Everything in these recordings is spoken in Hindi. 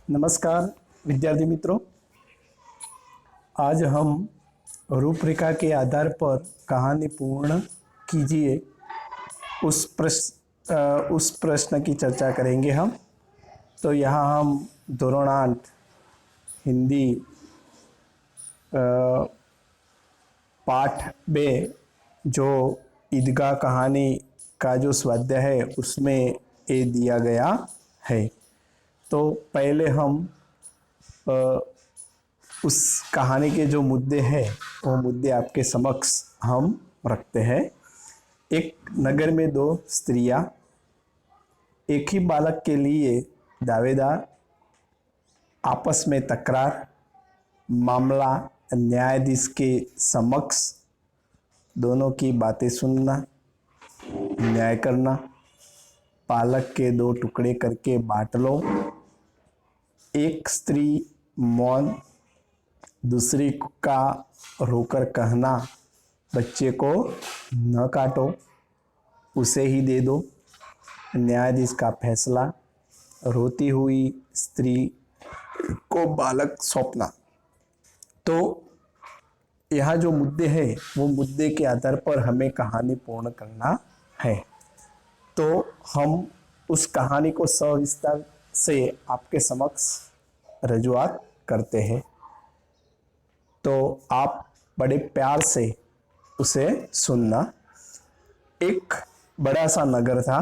नमस्कार विद्यार्थी मित्रों, आज हम रूपरेखा के आधार पर कहानी पूर्ण कीजिए उस प्रश्न की चर्चा करेंगे हम। तो यहाँ हम धोरण 8 हिंदी पाठ में जो ईदगाह कहानी का जो स्वाध्याय है उसमें ये दिया गया है। तो पहले हम उस कहानी के जो मुद्दे हैं वो मुद्दे आपके समक्ष हम रखते हैं। एक नगर में दो स्त्रियां, एक ही बालक के लिए दावेदार, आपस में तकरार, मामला न्यायाधीश के समक्ष, दोनों की बातें सुनना, न्याय करना, बालक के दो टुकड़े करके बांट लो, एक स्त्री मौन, दूसरी का रोकर कहना, बच्चे को न काटो, उसे ही दे दो, न्यायाधीश का फैसला, रोती हुई स्त्री को बालक सौंपना। तो यहाँ जो मुद्दे हैं वो मुद्दे के आधार पर हमें कहानी पूर्ण करना है। तो हम उस कहानी को सविस्तार से आपके समक्ष रजुआत करते हैं। तो आप बड़े प्यार से उसे सुनना। एक बड़ा सा नगर था।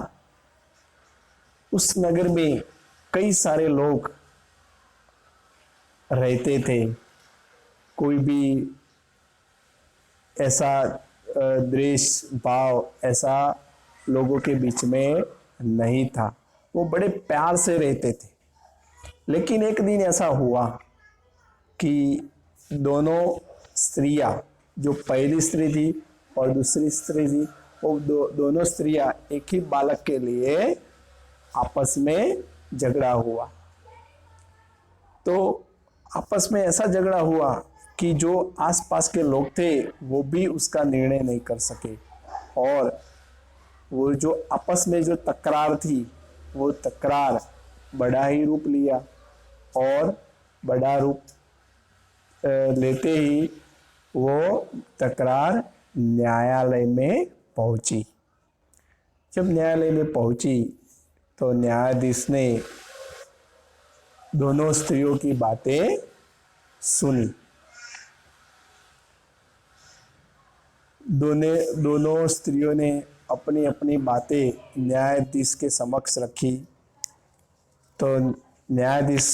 उस नगर में कई सारे लोग रहते थे। कोई भी ऐसा द्वेष भाव ऐसा लोगों के बीच में नहीं था। वो बड़े प्यार से रहते थे। लेकिन एक दिन ऐसा हुआ कि दोनों स्त्रियां, जो पहली स्त्री थी और दूसरी स्त्री थी, वो दोनों स्त्रियां एक ही बालक के लिए आपस में झगड़ा हुआ। तो आपस में ऐसा झगड़ा हुआ कि जो आसपास के लोग थे वो भी उसका निर्णय नहीं कर सके, और वो जो आपस में जो तकरार थी वो तकरार बड़ा ही रूप लिया, और बड़ा रूप लेते ही वो तकरार न्यायालय में पहुंची। जब न्यायालय में पहुंची तो न्यायाधीश ने दोनों स्त्रियों की बातें सुनी। दोनों स्त्रियों ने अपनी अपनी बातें न्यायाधीश के समक्ष रखी। तो न्यायाधीश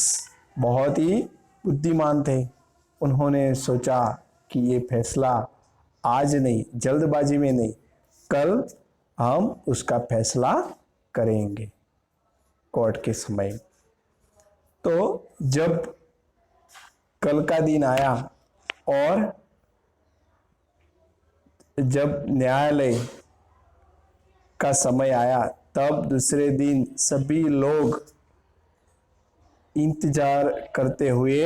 बहुत ही बुद्धिमान थे। उन्होंने सोचा कि ये फैसला आज नहीं, जल्दबाजी में नहीं, कल हम उसका फैसला करेंगे कोर्ट के समय। तो जब कल का दिन आया और जब न्यायालय का समय आया, तब दूसरे दिन सभी लोग इंतजार करते हुए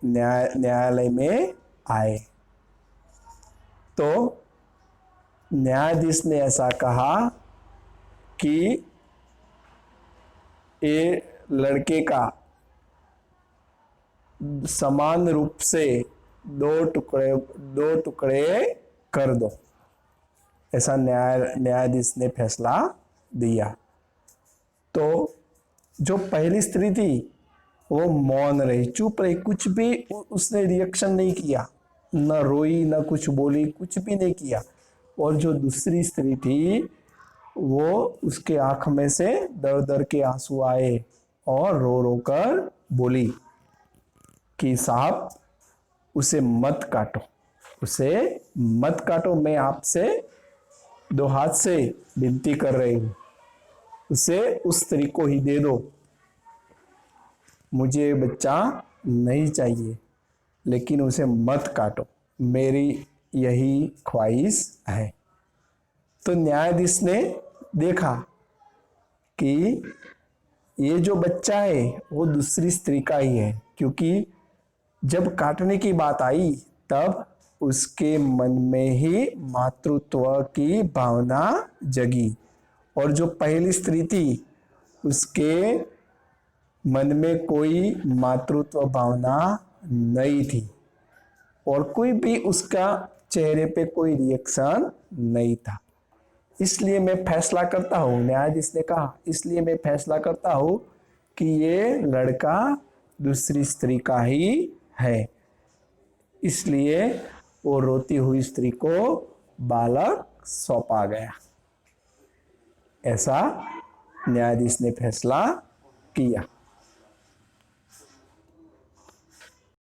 न्यायालय में आए। तो न्यायाधीश ने ऐसा कहा कि ये लड़के का समान रूप से दो टुकड़े कर दो। ऐसा न्यायाधीश ने फैसला दिया। तो जो पहली स्त्री थी वो मौन रही, चुप रही, कुछ भी उसने रिएक्शन नहीं किया, न रोई न कुछ बोली, कुछ भी नहीं किया। और जो दूसरी स्त्री थी वो उसके आंख में से दर दर के आंसू आए और रो रो कर बोली कि साहब उसे मत काटो, उसे मत काटो, मैं आपसे दो हाथ से विनती कर रही हूं, उसे उस स्त्री को ही दे दो, मुझे बच्चा नहीं चाहिए, लेकिन उसे मत काटो, मेरी यही ख्वाहिश है। तो न्यायाधीश ने देखा कि ये जो बच्चा है वो दूसरी स्त्री का ही है, क्योंकि जब काटने की बात आई तब उसके मन में ही मातृत्व की भावना जगी, और जो पहली स्त्री थी उसके मन में कोई मातृत्व भावना नहीं थी और कोई भी उसका चेहरे पे कोई रिएक्शन नहीं था। इसलिए मैं फैसला करता हूं, न्यायाधीश ने कहा, इसलिए मैं फैसला करता हूं कि ये लड़का दूसरी स्त्री का ही है। इसलिए वो रोती हुई स्त्री को बालक सौंपा गया। ऐसा न्यायाधीश ने फैसला किया।